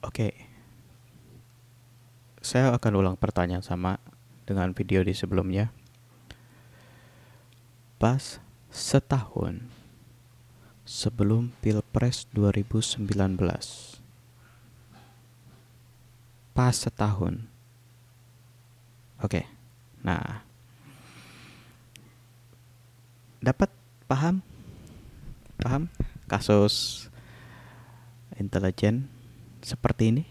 Oke, saya akan ulang pertanyaan sama dengan video di sebelumnya. Pas setahun sebelum Pilpres 2019. Pas setahun. Oke. Nah, dapat paham? Paham kasus intelijen seperti ini?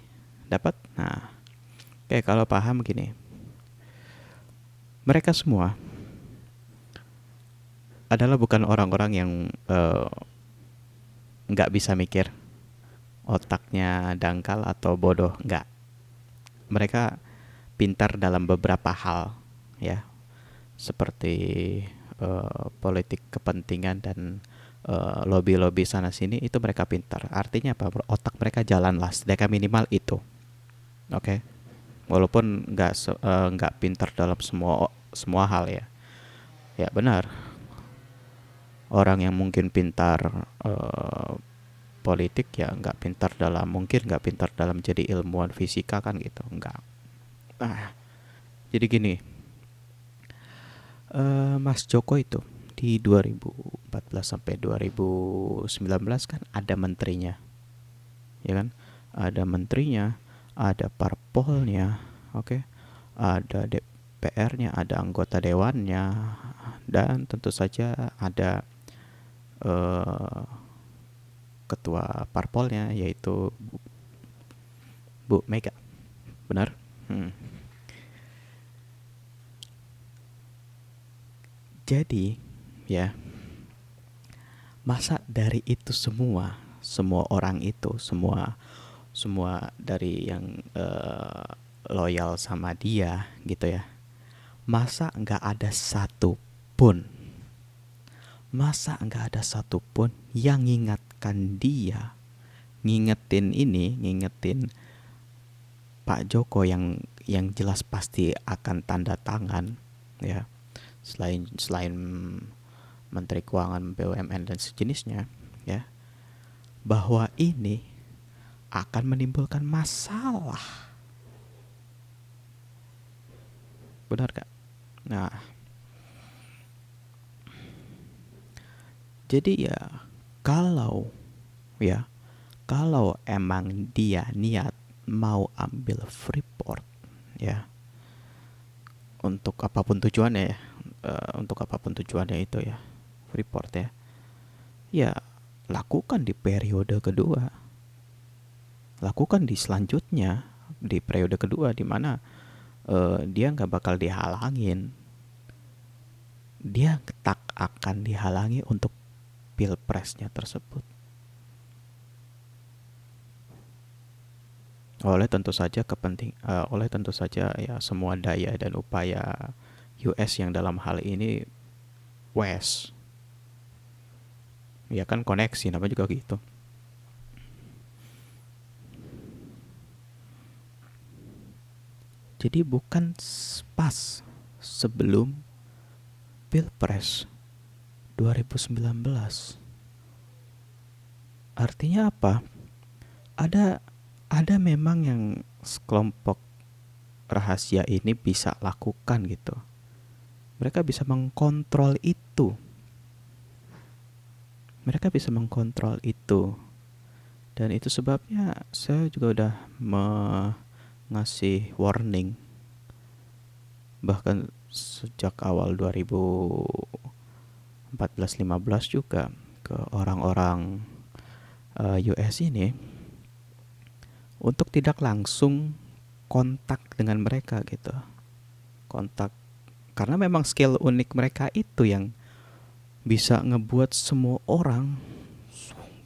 Dapat? Nah, oke, kalau paham gini. Mereka semua adalah bukan orang-orang yang nggak bisa mikir, otaknya dangkal atau bodoh, nggak. Mereka pintar dalam beberapa hal, ya, seperti politik kepentingan dan lobby-lobby sana sini itu mereka pintar. Artinya apa? Otak mereka jalan lah, sedangkan minimal itu. Oke, okay? Walaupun nggak pintar dalam semua hal ya. Ya benar. Orang yang mungkin pintar politik ya nggak pintar dalam jadi ilmuwan fisika kan gitu, nggak. Ah, jadi gini, Mas Joko itu di 2014 sampai 2019 kan ada menterinya, ya kan? Ada menterinya, ada parpolnya, oke, okay? Ada DPR-nya, ada anggota dewannya, dan tentu saja ada eh, ketua parpolnya yaitu Bu Mega, benar? Hmm. Jadi ya, masa dari itu semua orang itu, semua semua dari yang loyal sama dia gitu ya, masa nggak ada satu pun, masa nggak ada satu pun yang ngingatkan dia, ngingetin Pak Joko yang jelas pasti akan tanda tangan, ya, selain Menteri Keuangan, BUMN dan sejenisnya, ya, bahwa ini akan menimbulkan masalah. Benar gak? Nah, jadi ya, kalau ya kalau emang dia niat mau ambil Freeport, ya, untuk apapun tujuannya ya, untuk apapun tujuannya itu ya, Freeport ya, ya lakukan di periode kedua, lakukan di selanjutnya, di periode kedua, di mana dia nggak bakal dihalangin, dia tak akan dihalangi untuk pilpresnya tersebut. Oleh tentu saja ya semua daya dan upaya US yang dalam hal ini West, ya kan, koneksi namanya juga gitu. Jadi bukan pas sebelum Pilpres 2019. Artinya apa? Ada ada memang yang sekelompok rahasia ini bisa lakukan gitu. Mereka bisa mengkontrol itu. Mereka bisa mengkontrol itu. Dan itu sebabnya saya juga udah ngasih warning bahkan sejak awal 2014-15 juga ke orang-orang US ini untuk tidak langsung kontak dengan mereka gitu. Kontak karena memang skill unik mereka itu yang bisa ngebuat semua orang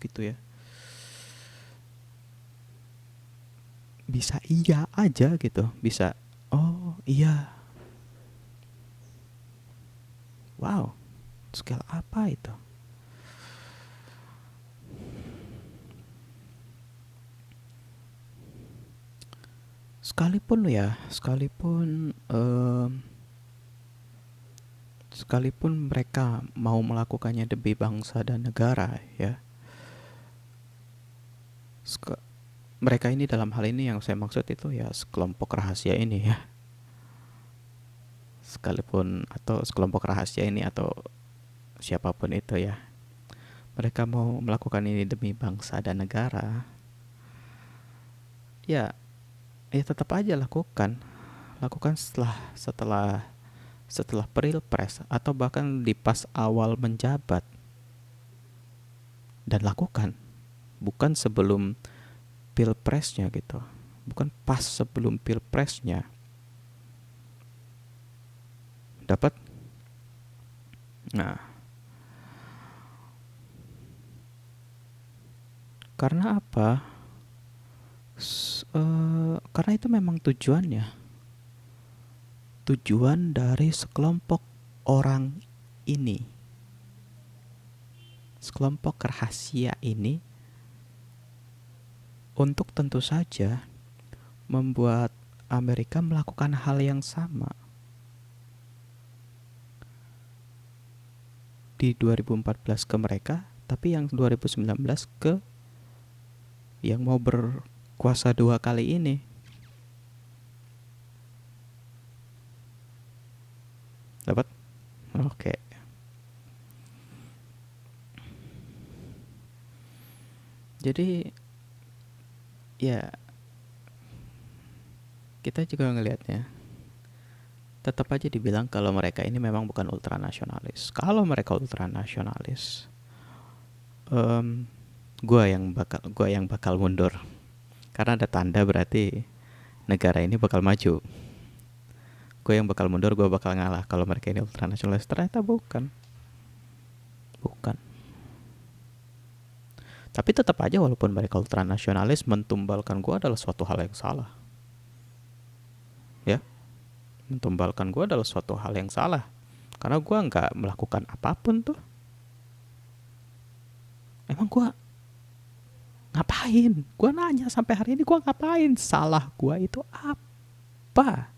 gitu ya, bisa iya aja gitu, bisa oh iya, wow, skill apa itu. Sekalipun ya, sekalipun mereka mau melakukannya demi bangsa dan negara ya, Mereka ini dalam hal ini yang saya maksud itu ya sekelompok rahasia ini ya, sekalipun atau sekelompok rahasia ini atau siapapun itu ya, mereka mau melakukan ini demi bangsa dan negara, ya ya tetap aja lakukan setelah setelah setelah pilpres atau bahkan di pas awal menjabat, dan lakukan bukan sebelum pilpresnya gitu, bukan pas sebelum pilpresnya. Dapat? Nah, karena apa? Karena itu memang tujuan dari sekelompok orang ini, sekelompok rahasia ini, untuk tentu saja membuat Amerika melakukan hal yang sama di 2014 ke mereka, tapi yang 2019 ke yang mau berkuasa 2 kali ini. Dapat? Oke. Jadi ya kita juga ngelihatnya, tetap aja dibilang kalau mereka ini memang bukan ultranasionalis. Kalau mereka ultranasionalis, gua yang bakal mundur. Karena ada tanda berarti negara ini bakal maju. Gue yang bakal mundur, gue bakal ngalah kalau mereka ini ultranasionalis. Ternyata bukan. Bukan. Tapi tetap aja walaupun mereka ultranasionalis, mentumbalkan gue adalah suatu hal yang salah. Ya, mentumbalkan gue adalah suatu hal yang salah. Karena gue nggak melakukan apapun tuh. Emang gue ngapain? Gue nanya sampai hari ini gue ngapain? Salah gue itu apa?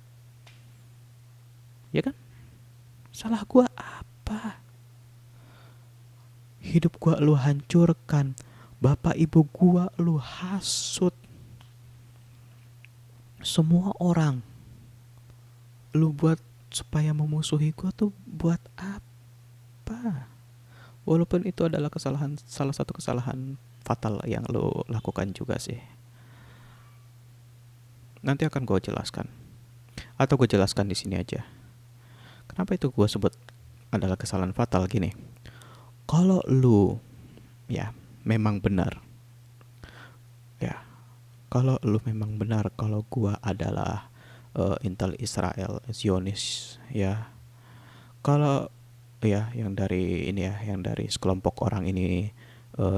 Ya kan? Salah gue apa? Hidup gue lu hancurkan. Bapak ibu gue lu hasut. Semua orang lu buat supaya memusuhi gue tuh buat apa? Walaupun itu adalah kesalahan, salah satu kesalahan fatal yang lu lakukan juga sih. Nanti akan gue jelaskan. Atau gue jelaskan di sini aja. Kenapa itu gue sebut adalah kesalahan fatal gini? Kalau lu ya memang benar, ya kalau lu memang benar kalau gue adalah intel Israel Zionis, ya kalau ya yang dari ini ya, yang dari sekelompok orang ini,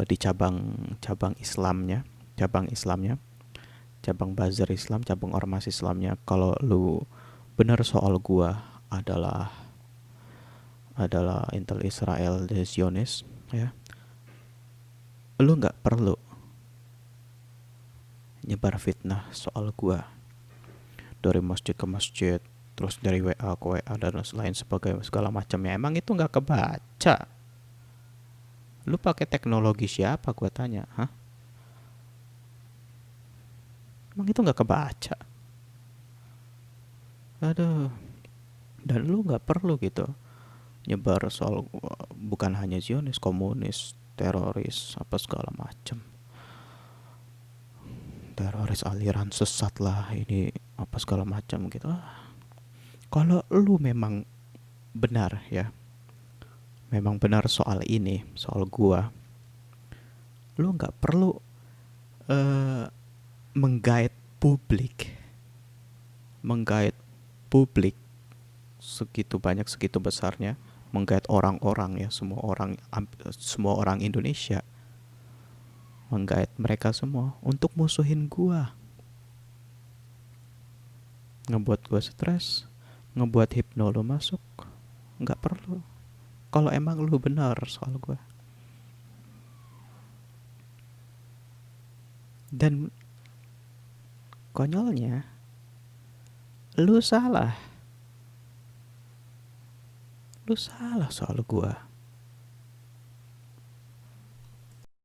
di cabang Islamnya, cabang buzzer Islam, cabang ormas Islamnya, kalau lu benar soal gua adalah intel Israel dan Zionis, ya lu nggak perlu nyebar fitnah soal gua dari masjid ke masjid, terus dari WA ke WA dan lain sebagainya segala macamnya. Emang itu nggak kebaca? Lu pakai teknologi siapa, gua tanya? Hah? Emang itu nggak kebaca? Aduh. Dan lu nggak perlu gitu nyebar soal bukan hanya Zionis, komunis, teroris, apa segala macam. Teroris aliran sesat lah ini apa segala macam gitu. Kalau lu memang benar ya, memang benar soal ini, soal gua, lu nggak perlu uh, menggait publik, menggait publik segitu banyak, segitu besarnya, menggait orang-orang ya, semua orang Indonesia, menggait mereka semua untuk musuhin gua, ngebuat gua stres, ngebuat hipno lu masuk. Nggak perlu. Kalau emang lu benar soal gua. Dan konyolnya, lu salah. Lu salah soal gua.